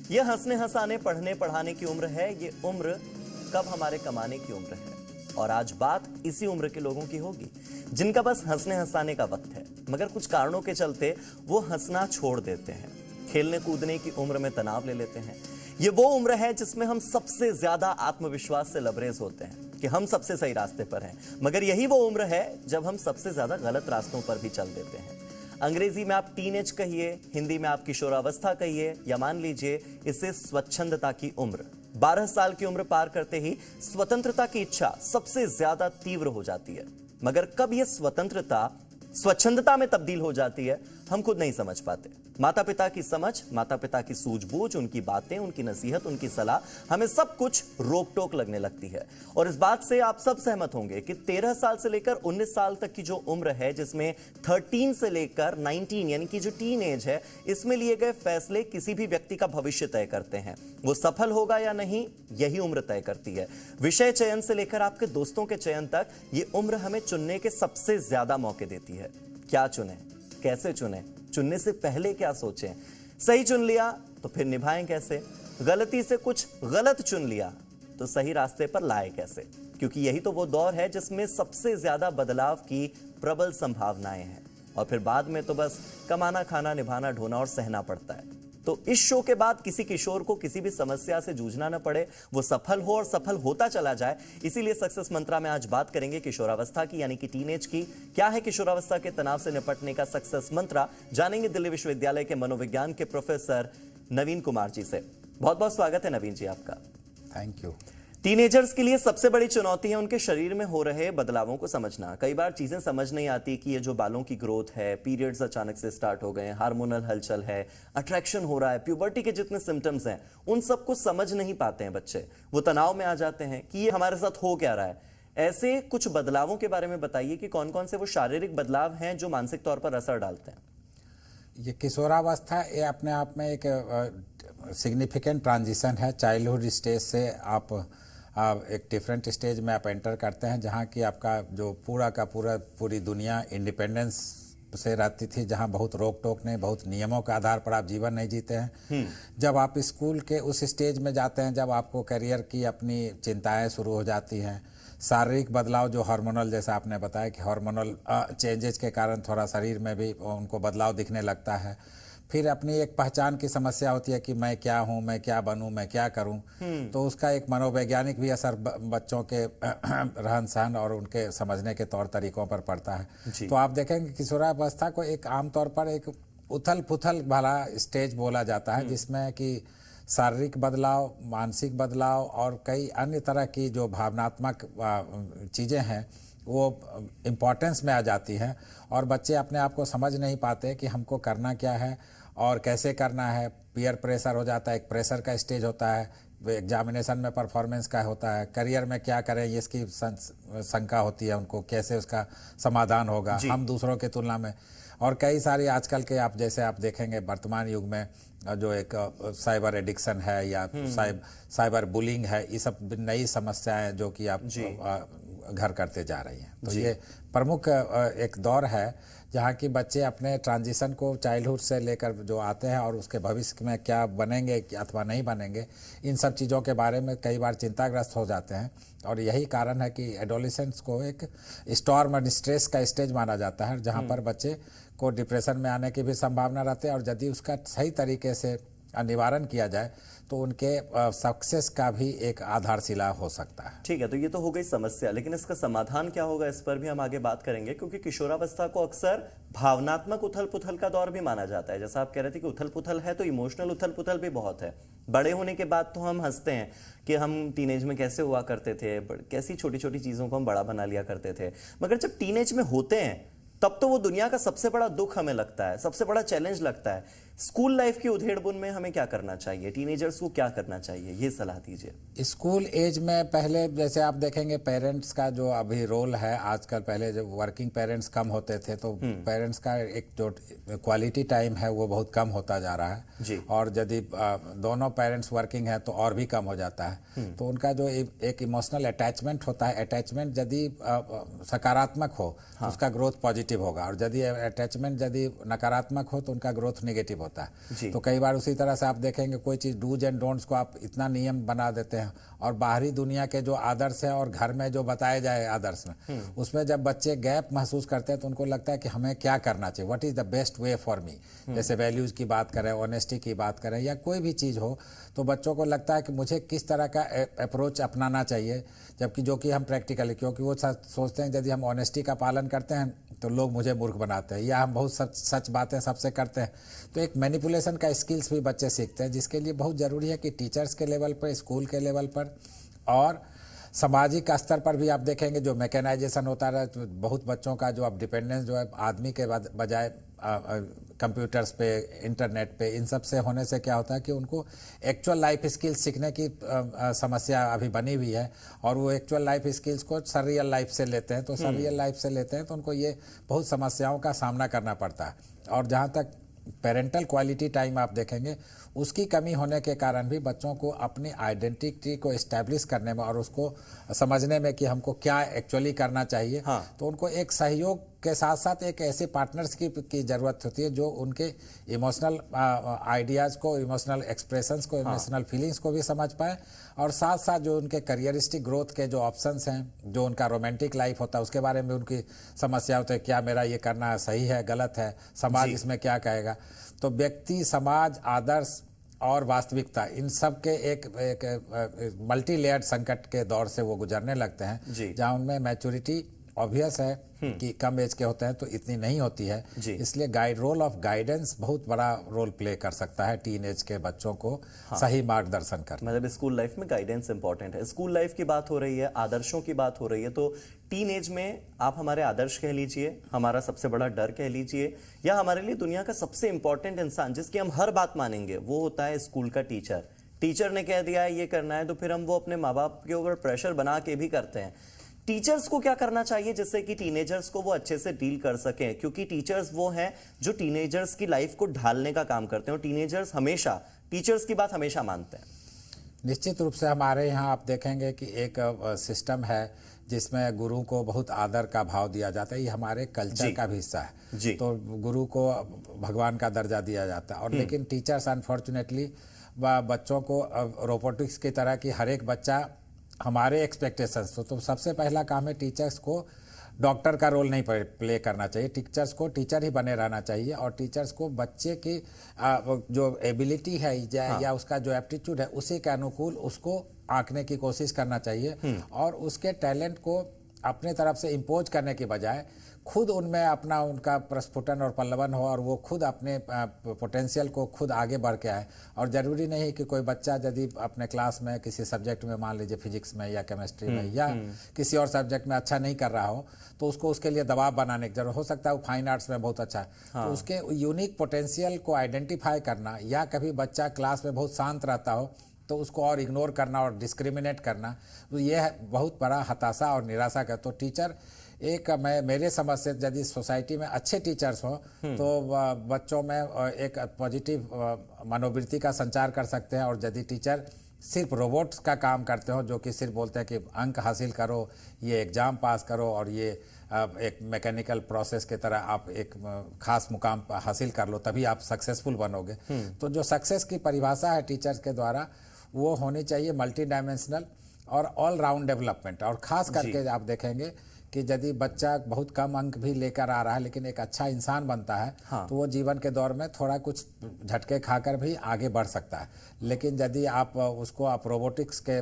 ये हंसने हंसाने पढ़ने पढ़ाने की उम्र है, ये उम्र कब हमारे कमाने की उम्र है। और आज बात इसी उम्र के लोगों की होगी जिनका बस हंसने हंसाने का वक्त है, मगर कुछ कारणों के चलते वो हंसना छोड़ देते हैं। खेलने कूदने की उम्र में तनाव ले लेते हैं। ये वो उम्र है जिसमें हम सबसे ज्यादा आत्मविश्वास से लबरेज होते हैं कि हम सबसे सही रास्ते पर हैं, मगर यही वो उम्र है जब हम सबसे ज्यादा गलत रास्तों पर भी चल देते हैं। अंग्रेजी में आप टीनेज कहिए, हिंदी में आप किशोरावस्था कहिए, या मान लीजिए इसे स्वच्छंदता की उम्र। 12 साल की उम्र पार करते ही स्वतंत्रता की इच्छा सबसे ज्यादा तीव्र हो जाती है, मगर कब यह स्वतंत्रता स्वच्छंदता में तब्दील हो जाती है हम खुद नहीं समझ पाते। माता पिता की समझ, माता पिता की सूझबूझ, उनकी बातें, उनकी नसीहत, उनकी सलाह, हमें सब कुछ रोक टोक लगने लगती है। और इस बात से आप सब सहमत होंगे कि 13 साल से लेकर 19 साल तक की जो उम्र है, जिसमें 13 से लेकर 19 यानी कि जो टीन एज है, इसमें लिए गए फैसले किसी भी व्यक्ति का भविष्य तय करते हैं। वो सफल होगा या नहीं, यही उम्र तय करती है। विषय चयन से लेकर आपके दोस्तों के चयन तक ये उम्र हमें चुनने के सबसे ज्यादा मौके देती है। क्या चुने, कैसे चुने, चुनने से पहले क्या सोचें, सही चुन लिया तो फिर निभाएं कैसे, गलती से कुछ गलत चुन लिया तो सही रास्ते पर लाए कैसे, क्योंकि यही तो वो दौर है जिसमें सबसे ज्यादा बदलाव की प्रबल संभावनाएं हैं। और फिर बाद में तो बस कमाना, खाना, निभाना, ढोना और सहना पड़ता है। तो इस शो के बाद किसी किशोर को किसी भी समस्या से जूझना न पड़े, वो सफल हो और सफल होता चला जाए, इसीलिए सक्सेस मंत्रा में आज बात करेंगे किशोरावस्था की, यानी कि टीनेज की। क्या है किशोरावस्था के तनाव से निपटने का सक्सेस मंत्रा, जानेंगे दिल्ली विश्वविद्यालय के मनोविज्ञान के प्रोफेसर नवीन कुमार जी से। बहुत बहुत स्वागत है नवीन जी आपका। Thank you. टीनेजर्स के लिए सबसे बड़ी चुनौती है उनके शरीर में हो रहे बदलावों को समझना। कई बार चीजें समझ नहीं आती कि ये जो बालों की ग्रोथ है, पीरियड्स अचानक से स्टार्ट हो गए, हार्मोनल हलचल है, अट्रैक्शन हो रहा है, प्यूबर्टी के जितने सिम्टम्स हैं, उन सबको समझ नहीं पाते हैं बच्चे। वो तनाव में आ जाते हैं कि ये हमारे साथ हो क्या रहा है। ऐसे कुछ बदलावों के बारे में बताइए कि कौन कौन से वो शारीरिक बदलाव हैं जो मानसिक तौर पर असर डालते हैं। ये किशोरावस्था ये अपने आप में एक सिग्निफिकेंट ट्रांजिशन है। चाइल्डहुड स्टेज से आप एक डिफरेंट स्टेज में आप एंटर करते हैं, जहाँ की आपका जो पूरा का पूरी दुनिया इंडिपेंडेंस से रहती थी, जहाँ बहुत रोक टोक नहीं, बहुत नियमों के आधार पर आप जीवन नहीं जीते हैं। जब आप स्कूल के उस स्टेज में जाते हैं, जब आपको करियर की अपनी चिंताएं शुरू हो जाती हैं, शारीरिक बदलाव जो हार्मोनल, जैसा आपने बताया कि हार्मोनल चेंजेस के कारण थोड़ा शरीर में भी उनको बदलाव दिखने लगता है। फिर अपनी एक पहचान की समस्या होती है कि मैं क्या हूँ, मैं क्या बनूँ, मैं क्या करूँ। तो उसका एक मनोवैज्ञानिक भी असर बच्चों के रहन सहन और उनके समझने के तौर तरीकों पर पड़ता है। तो आप देखेंगे किशोरावस्था को एक आमतौर पर एक उथल पुथल भरा स्टेज बोला जाता है, जिसमें कि शारीरिक बदलाव, मानसिक बदलाव और कई अन्य तरह की जो भावनात्मक चीज़ें हैं वो इम्पोर्टेंस में आ जाती हैं, और बच्चे अपने आप को समझ नहीं पाते कि हमको करना क्या है और कैसे करना है। पीयर प्रेशर हो जाता है, एक प्रेशर का स्टेज होता है, एग्जामिनेशन में परफॉर्मेंस का होता है, करियर में क्या करें ये इसकी शंका होती है उनको, कैसे उसका समाधान होगा हम दूसरों की तुलना में। और कई सारी आजकल के आप जैसे आप देखेंगे वर्तमान युग में जो एक साइबर एडिक्शन है या साइबर बुलिंग है, ये सब नई समस्याएं जो कि आप घर करते जा रही हैं। तो ये प्रमुख एक दौर है जहाँ की बच्चे अपने ट्रांजिशन को चाइल्डहुड से लेकर जो आते हैं और उसके भविष्य में क्या बनेंगे अथवा नहीं बनेंगे, इन सब चीज़ों के बारे में कई बार चिंताग्रस्त हो जाते हैं। और यही कारण है कि एडोलेसेंस को एक स्टॉर्म एंड स्ट्रेस का स्टेज माना जाता है, जहाँ पर बच्चे को डिप्रेशन में आने की भी संभावना रहती है, और यदि उसका सही तरीके से निवारण किया जाए तो उनके सक्सेस का भी एक आधारशिला हो सकता है। ठीक है, तो ये तो हो गई समस्या, लेकिन इसका समाधान क्या होगा इस पर भी हम आगे बात करेंगे, क्योंकि किशोरावस्था को अक्सर भावनात्मक उथल पुथल का दौर भी माना जाता है। जैसा आप कह रहे थे कि उथल पुथल है, तो इमोशनल उथल पुथल भी बहुत है। बड़े होने के बाद तो हम हंसते हैं कि हम टीनेज में कैसे हुआ करते थे, कैसी छोटी छोटी चीजों को हम बड़ा बना लिया करते थे, मगर जब टीनेज में होते हैं तब तो वो दुनिया का सबसे बड़ा दुख हमें लगता है, सबसे बड़ा चैलेंज लगता है। स्कूल लाइफ की उधेड़-बुन में हमें क्या करना चाहिए, टीनेजर्स को क्या करना चाहिए, ये सलाह दीजिए। स्कूल एज में पहले जैसे आप देखेंगे पेरेंट्स का जो अभी रोल है आजकल, पहले जब वर्किंग पेरेंट्स कम होते थे तो पेरेंट्स का एक जो क्वालिटी टाइम है वो बहुत कम होता जा रहा है जी। और यदि दोनों पेरेंट्स वर्किंग है तो और भी कम हो जाता है। तो उनका जो एक इमोशनल अटैचमेंट होता है, अटैचमेंट यदि सकारात्मक हो तो उसका ग्रोथ पॉजिटिव होगा, और यदि अटैचमेंट यदि नकारात्मक हो तो उनका ग्रोथ नेगेटिव होता है। होता है। तो कई बार उसी तरह से आप देखेंगे कोई चीज़ डूज एंड डोंट्स को आप इतना नियम बना देते हैं और बाहरी दुनिया के जो आदर्श हैं और घर में जो बताए जाए आदर्श में, उसमें जब बच्चे गैप महसूस करते हैं तो उनको लगता है कि हमें क्या करना चाहिए, what is the best way for me. जैसे वैल्यूज़ की बात करें, ऑनेस्टी की बात करें या कोई भी चीज़ हो, तो बच्चों को लगता है कि मुझे किस तरह का अप्रोच अपनाना चाहिए, जबकि जो कि हम प्रैक्टिकली, क्योंकि वो सोचते हैं यदि हम ऑनेस्टी का पालन करते हैं तो लोग मुझे मूर्ख बनाते हैं, या हम बहुत सच बातें सबसे करते हैं। तो एक मैनिपुलेशन का स्किल्स भी बच्चे सीखते हैं, जिसके लिए बहुत ज़रूरी है कि टीचर्स के लेवल पर, स्कूल के लेवल पर और सामाजिक स्तर पर भी आप देखेंगे जो मैकेनाइजेशन होता है, तो बहुत बच्चों का जो अब डिपेंडेंस जो है आदमी के बजाय कंप्यूटर्स पे, इंटरनेट पे, इन सब से होने से क्या होता है कि उनको एक्चुअल लाइफ स्किल्स सीखने की समस्या अभी बनी हुई है और वो एक्चुअल लाइफ स्किल्स को सररियल लाइफ से लेते हैं। तो सररियल लाइफ से लेते हैं तो उनको ये बहुत समस्याओं का सामना करना पड़ता है। और जहाँ तक पेरेंटल क्वालिटी टाइम आप देखेंगे, उसकी कमी होने के कारण भी बच्चों को अपनी आइडेंटिटी को इस्टेब्लिश करने में और उसको समझने में कि हमको क्या एक्चुअली करना चाहिए, तो उनको एक सहयोग के साथ साथ एक ऐसे पार्टनर्स की ज़रूरत होती है जो उनके इमोशनल आइडियाज़ को, इमोशनल एक्सप्रेशंस को, इमोशनल फीलिंग्स को भी समझ पाए और साथ साथ जो उनके करियरिस्टिक ग्रोथ के जो ऑप्शंस हैं, जो उनका रोमांटिक लाइफ होता है उसके बारे में उनकी समस्या होती है, क्या मेरा ये करना सही है, गलत है, समाज इसमें क्या कहेगा। तो व्यक्ति, समाज, आदर्श और वास्तविकता, इन सब के एक मल्टी लेयर्ड संकट के दौर से वो गुजरने लगते हैं, जहाँ उनमें मैच्योरिटी ऑब्वियस है कि कम एज के होते हैं तो इतनी नहीं होती है। इसलिए रोल ऑफ गाइडेंस बहुत बड़ा रोल प्ले कर सकता है टीन एज के बच्चों को सही मार्गदर्शन करना। मतलब स्कूल लाइफ में गाइडेंस इंपॉर्टेंट है। स्कूल लाइफ की बात हो रही है, आदर्शों की बात हो रही है, तो टीन एज में आप हमारे आदर्श कह लीजिए, हमारा सबसे बड़ा डर कह लीजिए, या हमारे लिए दुनिया का सबसे इंपॉर्टेंट इंसान जिसकी हम हर बात मानेंगे, वो होता है स्कूल का टीचर। टीचर ने कह दिया है ये करना है तो फिर हम वो अपने माँ बाप के ऊपर प्रेशर बना के भी करते हैं। टीचर्स को क्या करना चाहिए जिससे कि टीनेजर्स को वो अच्छे से डील कर सकें, क्योंकि टीचर्स वो हैं जो टीनेजर्स की लाइफ को ढालने का काम करते हैं और टीनेजर्स हमेशा टीचर्स की बात हमेशा मानते हैं। निश्चित रूप से हमारे यहाँ आप देखेंगे कि एक सिस्टम है जिसमें गुरु को बहुत आदर का भाव दिया जाता है, ये हमारे कल्चर का भी हिस्सा है। तो गुरु को भगवान का दर्जा दिया जाता है और लेकिन टीचर्स अनफॉर्चुनेटली बच्चों को रोबोटिक्स की तरह की हर एक बच्चा हमारे एक्सपेक्टेशंस, तो सबसे पहला काम है टीचर्स को डॉक्टर का रोल नहीं प्ले करना चाहिए, टीचर्स को टीचर ही बने रहना चाहिए और टीचर्स को बच्चे की जो एबिलिटी है या उसका जो एप्टीट्यूड है उसी के अनुकूल उसको आंकने की कोशिश करना चाहिए और उसके टैलेंट को अपने तरफ से इम्पोज करने के बजाय खुद उनमें अपना उनका प्रस्फुटन और पल्लवन हो और वो खुद अपने पोटेंशियल को खुद आगे बढ़ के आए। और ज़रूरी नहीं कि कोई बच्चा यदि अपने क्लास में किसी सब्जेक्ट में, मान लीजिए फिजिक्स में या केमिस्ट्री में या किसी और सब्जेक्ट में अच्छा नहीं कर रहा हो, तो उसको उसके लिए दबाव बनाने की जरूरत हो सकता है। वो फाइन आर्ट्स में बहुत अच्छा है, तो उसके यूनिक पोटेंशियल को आइडेंटिफाई करना, या कभी बच्चा क्लास में बहुत शांत रहता हो तो उसको और इग्नोर करना और डिस्क्रिमिनेट करना, तो यह बहुत बड़ा हताशा और निराशा का। तो टीचर मैं मेरे समझ से यदि सोसाइटी में अच्छे टीचर्स हों तो बच्चों में एक पॉजिटिव मनोवृत्ति का संचार कर सकते हैं। और यदि टीचर सिर्फ रोबोट्स का काम करते हो जो कि सिर्फ बोलते हैं कि अंक हासिल करो, ये एग्ज़ाम पास करो और ये एक मैकेनिकल प्रोसेस की तरह आप एक खास मुकाम हासिल कर लो तभी आप सक्सेसफुल बनोगे, तो जो सक्सेस की परिभाषा है टीचर्स के द्वारा वो होनी चाहिए मल्टी डायमेंशनल और ऑल राउंड डेवलपमेंट। और ख़ास करके आप देखेंगे कि यदि बच्चा बहुत कम अंक भी लेकर आ रहा है लेकिन एक अच्छा इंसान बनता है, तो वो जीवन के दौर में थोड़ा कुछ झटके खाकर भी आगे बढ़ सकता है। लेकिन यदि आप रोबोटिक्स के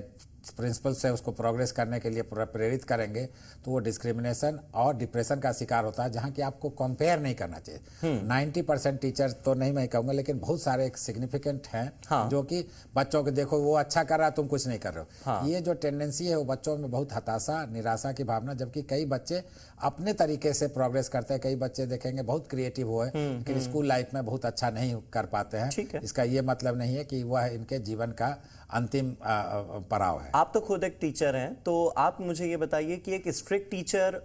प्रिंसिपल से उसको प्रोग्रेस करने के लिए प्रेरित करेंगे तो वो डिस्क्रिमिनेशन और डिप्रेशन का शिकार होता है, जहाँ कि आपको कंपेयर नहीं करना चाहिए। 90% टीचर तो नहीं मैं कहूँगा, लेकिन बहुत सारे एक सिग्निफिकेंट हैं जो कि बच्चों को देखो वो अच्छा कर रहा है तुम कुछ नहीं कर रहे हो। ये जो टेंडेंसी है वो बच्चों में बहुत हताशा, निराशा की भावना, जबकि कई बच्चे अपने तरीके से प्रोग्रेस करते हैं। कई बच्चे देखेंगे बहुत क्रिएटिव हुए लेकिन स्कूल लाइफ में बहुत अच्छा नहीं कर पाते हैं। इसका ये मतलब नहीं है कि वह इनके जीवन का अंतिम पड़ाव है। आप तो खुद एक टीचर हैं, तो आप मुझे ये बताइए कि एक स्ट्रिक्ट टीचर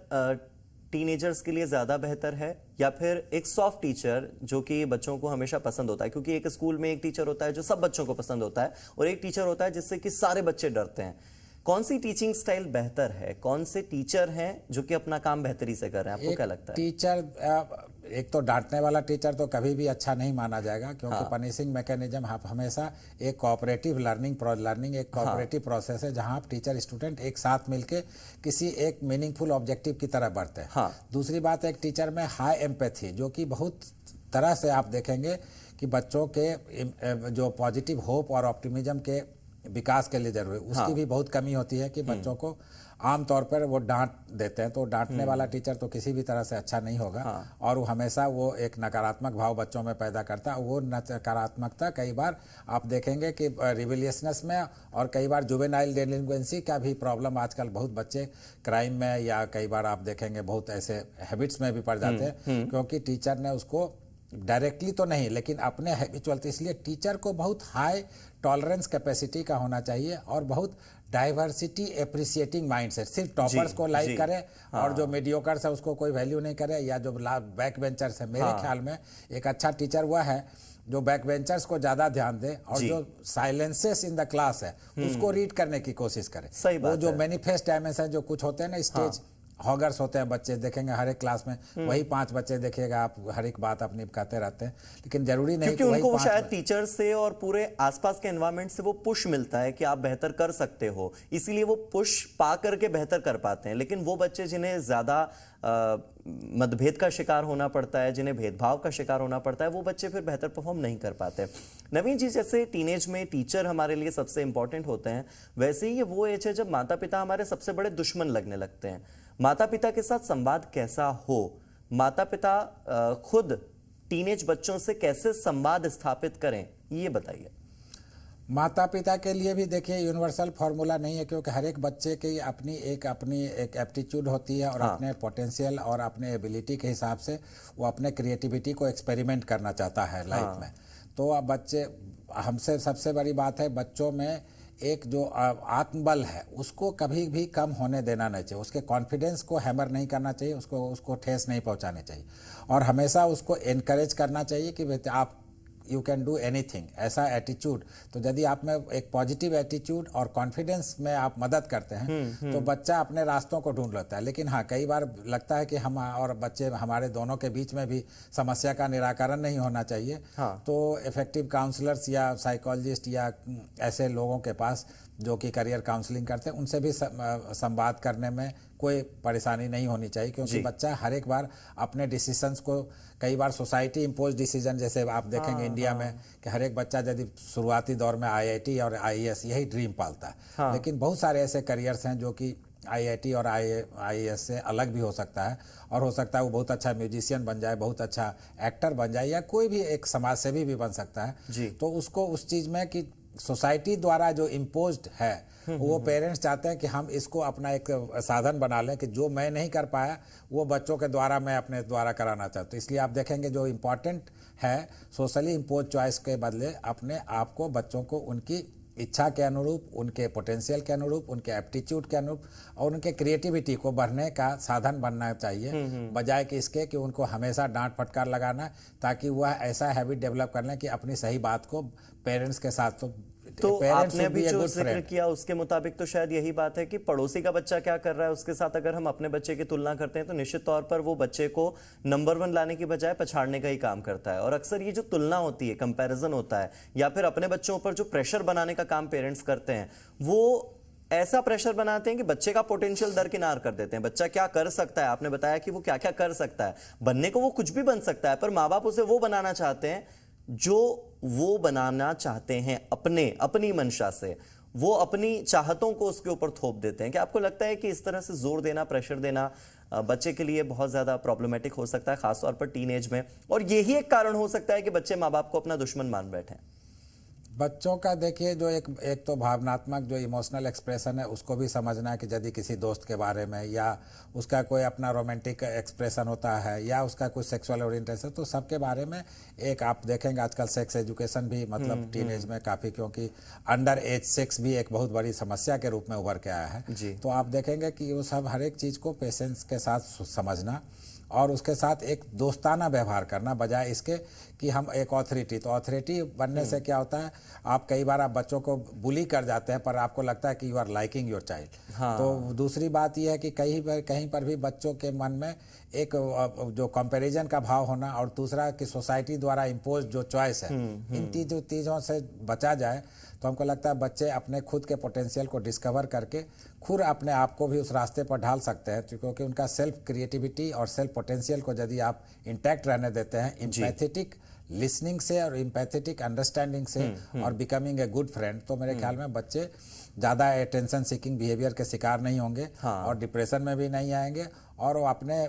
टीनेजर्स के लिए ज्यादा बेहतर है या फिर एक सॉफ्ट टीचर जो कि बच्चों को हमेशा पसंद होता है? क्योंकि एक स्कूल में एक टीचर होता है जो सब बच्चों को पसंद होता है और एक टीचर होता है जिससे कि सारे बच्चे डरते हैं। कौन सी टीचिंग स्टाइल बेहतर है? कौन से टीचर हैं जो कि अपना काम बेहतरी से कर रहे हैं? आपको क्या लगता है? टीचर एक तो डांटने वाला टीचर तो कभी भी अच्छा नहीं माना जाएगा, क्योंकि पनिशिंग मैकेनिज्म हमेशा एक कोऑपरेटिव लर्निंग एक कोऑपरेटिव प्रोसेस है, जहां आप टीचर स्टूडेंट एक साथ मिलके किसी एक मीनिंगफुल ऑब्जेक्टिव की तरफ बढ़ते हैं। दूसरी बात, एक टीचर में हाई एम्पैथी, जो कि बहुत तरह से आप देखेंगे कि बच्चों के जो पॉजिटिव होप और ऑप्टिमिज्म के विकास के लिए जरूरी, उसकी भी बहुत कमी होती है कि बच्चों को आमतौर पर वो डांट देते हैं, तो डांटने वाला टीचर तो किसी भी तरह से अच्छा नहीं होगा। और वो हमेशा वो एक नकारात्मक भाव बच्चों में पैदा करता है। वो नकारात्मकता कई बार आप देखेंगे कि रिविलियसनेस में और कई बार जुवेनाइल डेलिंक्वेंसी का भी प्रॉब्लम, आजकल बहुत बच्चे क्राइम में या कई बार आप देखेंगे बहुत ऐसे हैबिट्स में भी पड़ जाते हैं, क्योंकि टीचर ने उसको डायरेक्टली तो नहीं लेकिन अपने हैबिचुअल। तो इसलिए टीचर को बहुत हाई टॉलरेंस कैपेसिटी का होना चाहिए और बहुत डाइवर्सिटी एप्रिसिएटिंग माइंडसेट। सिर्फ टॉपर्स को लाइक करे और जो मीडियोकर्स है उसको कोई वैल्यू नहीं करे, या जो बैक बेंचर्स है। मेरे ख्याल में एक अच्छा टीचर वह है जो बैक बेंचर्स को ज्यादा ध्यान दे और जो साइलेंसेस इन द क्लास है उसको रीड करने की कोशिश करे। वो जो मैनिफेस्ट डायमेंशन जो कुछ होते हैं ना, स्टेज हॉगर्स होते हैं बच्चे, देखेंगे हर एक क्लास में वही 5 बच्चे देखिएगा आप, हर एक बात अपनी कहते रहते हैं, लेकिन जरूरी नहीं क्योंकि उनको वो शायद टीचर से और पूरे आसपास के एनवायरनमेंट से वो पुश मिलता है कि आप बेहतर कर सकते हो, इसीलिए वो पुश पा करके बेहतर कर पाते हैं। लेकिन वो बच्चे जिन्हें ज्यादा मतभेद का शिकार होना पड़ता है, जिन्हें भेदभाव का शिकार होना पड़ता है, वो बच्चे फिर बेहतर परफॉर्म नहीं कर पाते। नवीन जी, जैसे टीनेज में टीचर हमारे लिए सबसे इंपॉर्टेंट होते हैं, वैसे ही ये वो एज है जब माता पिता हमारे सबसे बड़े दुश्मन लगने लगते हैं। माता पिता के साथ संवाद कैसा हो, माता पिता खुद टीनेज बच्चों से कैसे संवाद स्थापित करें, ये बताइए। माता पिता के लिए भी देखिए यूनिवर्सल फार्मूला नहीं है, क्योंकि हर एक बच्चे की अपनी एक एप्टीट्यूड होती है और अपने पोटेंशियल और अपने एबिलिटी के हिसाब से वो अपने क्रिएटिविटी को एक्सपेरिमेंट करना चाहता है लाइफ में। तो अब बच्चे, हमसे सबसे बड़ी बात है बच्चों में एक जो आत्मबल है उसको कभी भी कम होने देना नहीं चाहिए। उसके कॉन्फिडेंस को हैमर नहीं करना चाहिए, उसको ठेस नहीं पहुंचानी चाहिए और हमेशा उसको एनकरेज करना चाहिए कि आप यू कैन डू एनीथिंग, ऐसा एटीट्यूड। तो यदि आप में एक पॉजिटिव एटीट्यूड और कॉन्फिडेंस में आप मदद करते हैं तो बच्चा अपने रास्तों को ढूंढ लेता है। लेकिन हाँ, कई बार लगता है कि हम और बच्चे, हमारे दोनों के बीच में भी समस्या का निराकरण नहीं होना चाहिए। तो इफेक्टिव काउंसलर्स या साइकोलॉजिस्ट या ऐसे लोगों के पास जो कि करियर काउंसलिंग करते हैं, उनसे भी संवाद करने में कोई परेशानी नहीं होनी चाहिए, क्योंकि बच्चा हर एक बार अपने डिसीजंस को, कई बार सोसाइटी इम्पोज डिसीजन, जैसे आप देखेंगे इंडिया में कि हर एक बच्चा यदि शुरुआती दौर में IIT और IAS यही ड्रीम पालता है, लेकिन बहुत सारे ऐसे करियर्स हैं जो कि IIT और IAS से अलग भी हो सकता है, और हो सकता है वो बहुत अच्छा म्यूजिशियन बन जाए, बहुत अच्छा एक्टर बन जाए, या कोई भी एक समाज सेवी भी बन सकता है। तो उसको उस चीज़ में कि सोसाइटी द्वारा जो इम्पोज्ड है, वो पेरेंट्स चाहते हैं कि हम इसको अपना एक साधन बना लें कि जो मैं नहीं कर पाया वो बच्चों के द्वारा मैं अपने द्वारा कराना चाहता हूँ। इसलिए आप देखेंगे जो इम्पोर्टेंट है सोशली इम्पोज चॉइस के बदले अपने आप को, बच्चों को उनकी इच्छा के अनुरूप, उनके पोटेंशियल के अनुरूप, उनके एप्टीट्यूड के अनुरूप और उनके क्रिएटिविटी को बढ़ने का साधन बनना चाहिए, बजाय कि इसके कि उनको हमेशा डांट फटकार लगाना, ताकि वह ऐसा हैबिट डेवलप कर लें कि अपनी सही बात को पेरेंट्स के साथ तो आपने अभी जो जिक्र किया उसके मुताबिक तो शायद यही बात है कि पड़ोसी का बच्चा क्या कर रहा है उसके साथ अगर हम अपने बच्चे की तुलना करते हैं तो निश्चित तौर पर वो बच्चे को नंबर 1 लाने की बजाय पछाड़ने का ही काम करता है। और अक्सर ये जो तुलना होती है, कंपैरिजन होता है, या फिर अपने बच्चों पर जो प्रेशर बनाने का काम पेरेंट्स करते हैं, वो ऐसा प्रेशर बनाते हैं कि बच्चे का पोटेंशियल दरकिनार कर देते हैं। बच्चा क्या कर सकता है, आपने बताया कि वो क्या क्या कर सकता है, बनने को वो कुछ भी बन सकता है, पर माँ बाप उसे वो बनाना चाहते हैं जो वो बनाना चाहते हैं अपनी मंशा से। वो अपनी चाहतों को उसके ऊपर थोप देते हैं। क्या आपको लगता है कि इस तरह से जोर देना, प्रेशर देना बच्चे के लिए बहुत ज्यादा प्रॉब्लमेटिक हो सकता है, खासतौर पर टीनेज में, और यही एक कारण हो सकता है कि बच्चे माँ बाप को अपना दुश्मन मान बैठे? बच्चों का देखिए जो एक तो भावनात्मक जो इमोशनल एक्सप्रेशन है उसको भी समझना है कि यदि किसी दोस्त के बारे में या उसका कोई अपना रोमांटिक एक्सप्रेशन होता है या उसका कोई सेक्सुअल ओरिएंटेशन, तो सबके बारे में एक आप देखेंगे आजकल सेक्स एजुकेशन भी मतलब टीनेज में काफ़ी, क्योंकि अंडर एज सेक्स भी एक बहुत बड़ी समस्या के रूप में उभर के आया है। तो आप देखेंगे कि वो सब हर एक चीज़ को पेशेंस के साथ समझना और उसके साथ एक दोस्ताना व्यवहार करना, बजाय इसके कि हम एक ऑथोरिटी। तो ऑथोरिटी बनने से क्या होता है, आप कई बार आप बच्चों को बुली कर जाते हैं, पर आपको लगता है कि you are liking your child. तो दूसरी बात यह है कि कहीं पर भी बच्चों के मन में एक जो कंपैरिजन का भाव होना, और दूसरा कि सोसाइटी द्वारा इम्पोज जो चॉइस है, इन चीज़ों से बचा जाए तो हमको लगता है बच्चे अपने खुद के पोटेंशियल को डिस्कवर करके खुद अपने आप को भी उस रास्ते पर ढाल सकते हैं, क्योंकि उनका सेल्फ क्रिएटिविटी और सेल्फ पोटेंशियल को यदि आप इंटैक्ट रहने देते हैं एम्पैथेटिक लिसनिंग से और एम्पैथेटिक अंडरस्टैंडिंग से और बिकमिंग ए गुड फ्रेंड, तो मेरे ख्याल में बच्चे ज़्यादा अटेंशन सीकिंग बिहेवियर के शिकार नहीं होंगे और डिप्रेशन में भी नहीं आएंगे, और वो अपने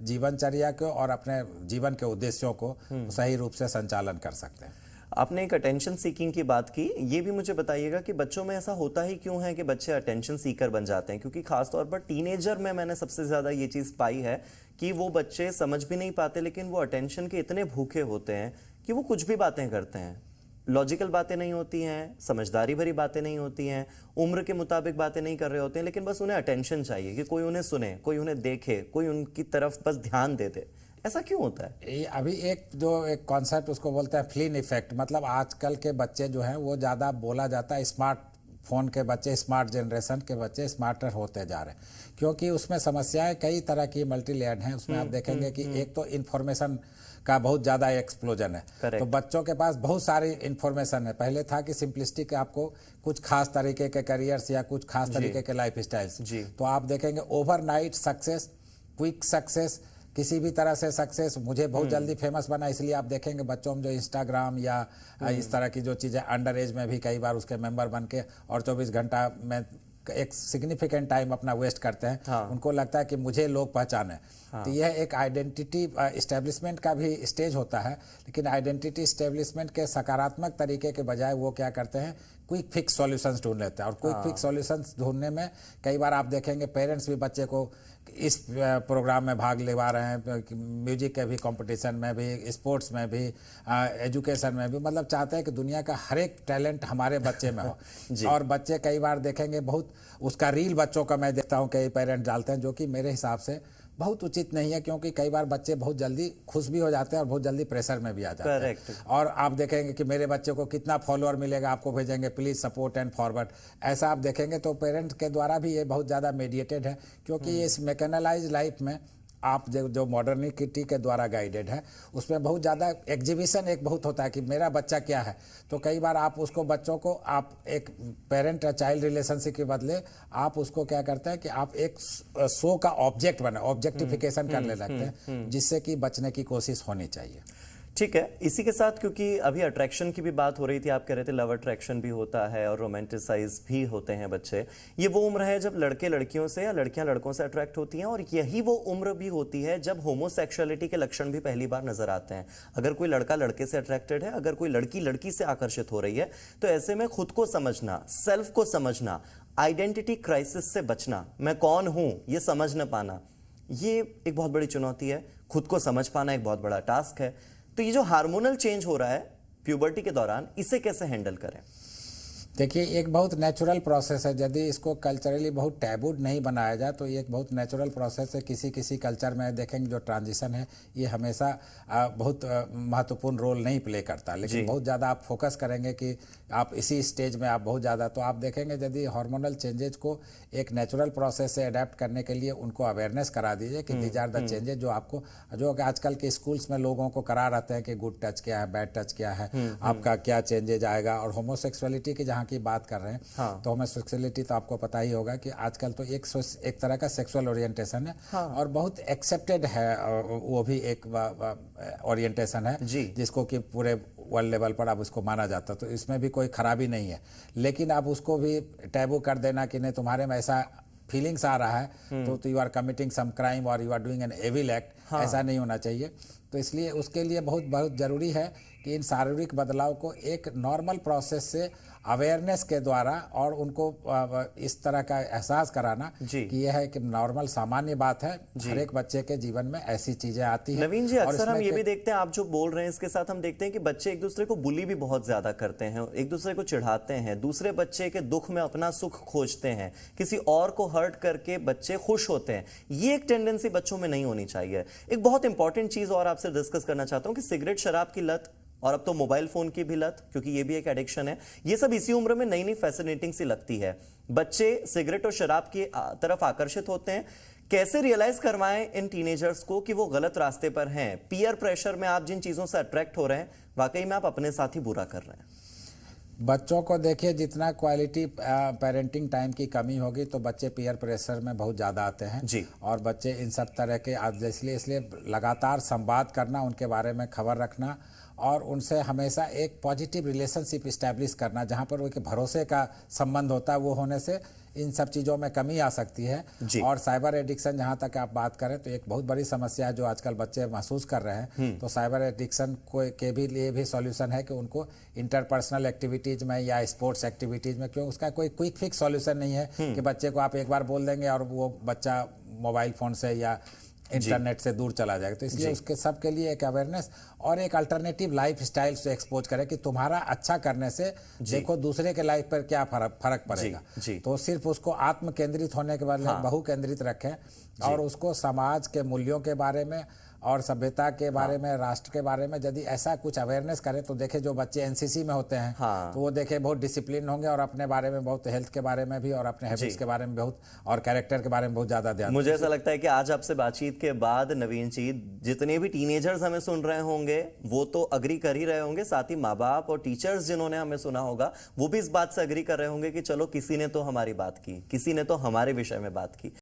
जीवनचर्या को और अपने जीवन के उद्देश्यों को सही रूप से संचालन कर सकते हैं। आपने एक अटेंशन सीकिंग की बात की, ये भी मुझे बताइएगा कि बच्चों में ऐसा होता ही क्यों है कि बच्चे अटेंशन सीकर बन जाते हैं? क्योंकि खासतौर पर टीनेजर में मैंने सबसे ज़्यादा ये चीज़ पाई है कि वो बच्चे समझ भी नहीं पाते, लेकिन वो अटेंशन के इतने भूखे होते हैं कि वो कुछ भी बातें करते हैं। लॉजिकल बातें नहीं होती हैं, समझदारी भरी बातें नहीं होती हैं, उम्र के मुताबिक बातें नहीं कर रहे होते हैं, लेकिन बस उन्हें अटेंशन चाहिए कि कोई उन्हें सुने, कोई उन्हें देखे, कोई उनकी तरफ बस ध्यान दे दे। ऐसा क्यों होता है? ये अभी एक कॉन्सेप्ट उसको बोलते हैं फ्लिन इफेक्ट। मतलब आजकल के बच्चे जो हैं वो ज़्यादा बोला जाता है स्मार्टफोन के बच्चे, स्मार्ट जनरेशन के बच्चे स्मार्टर होते जा रहे हैं, क्योंकि उसमें समस्याएं कई तरह की मल्टी लेयर्ड हैं। उसमें आप देखेंगे कि एक तो इन्फॉर्मेशन का बहुत ज़्यादा एक्सप्लोजन है। तो बच्चों के पास बहुत सारी इन्फॉर्मेशन है। पहले था कि सिंपलिस्टिक आपको कुछ खास तरीके के करियर्स या कुछ खास तरीके के लाइफ स्टाइल्स, तो आप देखेंगे ओवरनाइट सक्सेस, क्विक सक्सेस, किसी भी तरह से सक्सेस, मुझे बहुत जल्दी फेमस बना। इसलिए आप देखेंगे बच्चों में जो इंस्टाग्राम या इस तरह की जो चीज़ें अंडर एज में भी कई बार उसके मेंबर बन के और 24 घंटा में एक सिग्निफिकेंट टाइम अपना वेस्ट करते हैं। उनको लगता है कि मुझे लोग पहचाने। तो यह एक आइडेंटिटी इस्टेब्लिशमेंट का भी स्टेज होता है, लेकिन आइडेंटिटी इस्टेब्लिशमेंट के सकारात्मक तरीके के बजाय वो क्या करते हैं, क्विक फिक्स सॉल्यूशंस ढूंढ लेते हैं। और क्विक फिक्स सॉल्यूशंस ढूंढने में कई बार आप देखेंगे पेरेंट्स भी बच्चे को इस प्रोग्राम में भाग लेवा रहे हैं, म्यूजिक के भी कंपटीशन में भी, स्पोर्ट्स में भी, एजुकेशन में भी, मतलब चाहते हैं कि दुनिया का हर एक टैलेंट हमारे बच्चे में हो। और बच्चे कई बार देखेंगे बहुत उसका रील बच्चों का मैं देखता हूँ कई पेरेंट्स डालते हैं, जो कि मेरे हिसाब से बहुत उचित नहीं है, क्योंकि कई बार बच्चे बहुत जल्दी खुश भी हो जाते हैं और बहुत जल्दी प्रेशर में भी आ जाते हैं। और आप देखेंगे कि मेरे बच्चे को कितना फॉलोअर मिलेगा, आपको भेजेंगे प्लीज सपोर्ट एंड फॉरवर्ड, ऐसा आप देखेंगे। तो पेरेंट्स के द्वारा भी ये बहुत ज़्यादा मीडिएटेड है, क्योंकि इस मैकेनलाइज लाइफ में आप जो मॉडर्निटी के द्वारा गाइडेड है, उसमें बहुत ज़्यादा एग्जीबिशन एक बहुत होता है कि मेरा बच्चा क्या है। तो कई बार आप उसको बच्चों को आप एक पेरेंट चाइल्ड रिलेशनशिप के बदले आप उसको क्या करते हैं कि आप एक शो का ऑब्जेक्ट बना, ऑब्जेक्टिफिकेशन करने लगते हैं, जिससे कि बचने की कोशिश होनी चाहिए। ठीक है, इसी के साथ क्योंकि अभी अट्रैक्शन की भी बात हो रही थी, आप कह रहे थे लव अट्रैक्शन भी होता है और रोमांटिसाइज भी होते हैं बच्चे। ये वो उम्र है जब लड़के लड़कियों से या लड़कियां लड़कों से अट्रैक्ट होती हैं, और यही वो उम्र भी होती है जब होमोसेक्सुअलिटी के लक्षण भी पहली बार नजर आते हैं। अगर कोई लड़का लड़के से अट्रैक्टेड है, अगर कोई लड़की लड़की से आकर्षित हो रही है, तो ऐसे में खुद को समझना, सेल्फ को समझना, आइडेंटिटी क्राइसिस से बचना, मैं कौन हूं ये समझ न पाना, ये एक बहुत बड़ी चुनौती है। खुद को समझ पाना एक बहुत बड़ा टास्क है। तो ये जो हार्मोनल चेंज हो रहा है प्यूबर्टी के दौरान, इसे कैसे हैंडल करें? देखिए, एक बहुत नेचुरल प्रोसेस है। यदि इसको कल्चरली बहुत टैबूड नहीं बनाया जाए तो ये एक बहुत नेचुरल प्रोसेस है। किसी किसी कल्चर में देखेंगे जो ट्रांजिशन है ये हमेशा बहुत महत्वपूर्ण रोल नहीं प्ले करता, लेकिन बहुत ज़्यादा आप फोकस करेंगे कि आप इसी स्टेज में आप बहुत ज़्यादा, तो आप देखेंगे यदि हार्मोनल चेंजेज को एक नेचुरल प्रोसेस से अडेप्ट करने के लिए उनको अवेयरनेस करा दीजिए कि दीज आर द चेंजेज जो आपको, जो आजकल के स्कूल्स में लोगों को करा रहते हैं कि गुड टच क्या है, बैड टच क्या है, आपका क्या चेंजेज आएगा। और होमोसेक्सुअलिटी की जहाँ की बात कर रहे हैं, तो होमोसेक्सुअलिटी तो आपको पता ही होगा कि आजकल तो एक तरह का सेक्सुअल ओरिएंटेशन है और बहुत एक्सेप्टेड है। वो भी एक ओरिएंटेशन है जिसको कि पूरे वर्ल्ड लेवल पर अब उसको माना जाता है, तो इसमें भी कोई खराबी नहीं है। लेकिन अब उसको भी टैबू कर देना कि नहीं तुम्हारे में ऐसा फीलिंग्स आ रहा है तो you are committing some crime और you are doing an evil act, ऐसा नहीं होना चाहिए। तो इसलिए उसके लिए बहुत बहुत ज़रूरी है कि इन शारीरिक बदलाव को एक नॉर्मल प्रोसेस से अवेयरनेस के द्वारा और उनको इस तरह का एहसास कराना कि यह है कि नॉर्मल सामान्य बात है, हर एक बच्चे के जीवन में ऐसी चीजें आती हैं। नवीन जी, अक्सर हम ये भी देखते हैं, आप जो बोल रहे हैं इसके साथ हम देखते हैं कि बच्चे एक दूसरे को बुली भी बहुत ज्यादा करते हैं, एक दूसरे को चिढ़ाते हैं, दूसरे बच्चे के दुख में अपना सुख खोजते हैं, किसी और को हर्ट करके बच्चे खुश होते हैं। ये एक टेंडेंसी बच्चों में नहीं होनी चाहिए। एक बहुत इंपॉर्टेंट चीज और आपसे डिस्कस करना चाहता हूं कि सिगरेट शराब की लत और अब तो मोबाइल फोन की भी लत, क्योंकि ये भी एक एडिक्शन है, ये सब इसी उम्र में नई नई फैसिनेटिंग सी लगती है। बच्चे सिगरेट और शराब की तरफ आकर्षित होते हैं। कैसे रियलाइज करवाएं इन टीनेजर्स को कि वो गलत रास्ते पर हैं? पीयर प्रेशर में आप जिन चीजों से अट्रैक्ट हो रहे हैं, वाकई में आप अपने साथ ही बुरा कर रहे हैं। बच्चों को देखिए, जितना क्वालिटी पेरेंटिंग टाइम की कमी होगी तो बच्चे पीयर प्रेशर में बहुत ज़्यादा आते हैं जी। और बच्चे इन सब तरह के इसलिए लगातार संवाद करना, उनके बारे में खबर रखना और उनसे हमेशा एक पॉजिटिव रिलेशनशिप इस्टेब्लिश करना, जहाँ पर वो एक भरोसे का संबंध होता है, वो होने से इन सब चीज़ों में कमी आ सकती है। और साइबर एडिक्शन, जहाँ तक आप बात करें तो एक बहुत बड़ी समस्या है जो आजकल बच्चे महसूस कर रहे हैं। तो साइबर एडिक्शन को के भी लिए भी सॉल्यूशन है कि उनको इंटरपर्सनल एक्टिविटीज़ में या स्पोर्ट्स एक्टिविटीज़ में, क्यों उसका कोई क्विक फिक्स सॉल्यूशन नहीं है कि बच्चे को आप एक बार बोल देंगे और वो बच्चा मोबाइल फ़ोन से या इंटरनेट से दूर चला जाएगा। तो इसलिए उसके सब के लिए एक अवेयरनेस और एक अल्टरनेटिव लाइफ स्टाइल से एक्सपोज करें कि तुम्हारा अच्छा करने से देखो दूसरे के लाइफ पर क्या फर्क पड़ेगा। तो सिर्फ उसको आत्म केंद्रित होने के बदले बहु केंद्रित रखें और उसको समाज के मूल्यों के बारे में और सभ्यता के बारे में, राष्ट्र के बारे में यदि ऐसा कुछ अवेयरनेस करें तो देखे जो बच्चे एनसीसी में होते हैं तो वो देखे बहुत डिसिप्लिन होंगे और अपने बारे में बहुत, हेल्थ के बारे में भी और अपने हैबिट्स के बारे में बहुत और कैरेक्टर के बारे में बहुत ज़्यादा ध्यान। मुझे ऐसा लगता है कि आज आपसे बातचीत के बाद नवीन जी, जितने भी टीनेजर्स हमें सुन रहे होंगे वो तो अग्री कर ही रहे होंगे, साथ ही माँ बाप और टीचर्स जिन्होंने हमें सुना होगा वो भी इस बात से अग्री कर रहे होंगे कि चलो किसी ने तो हमारी बात की, किसी ने तो हमारे विषय में बात की।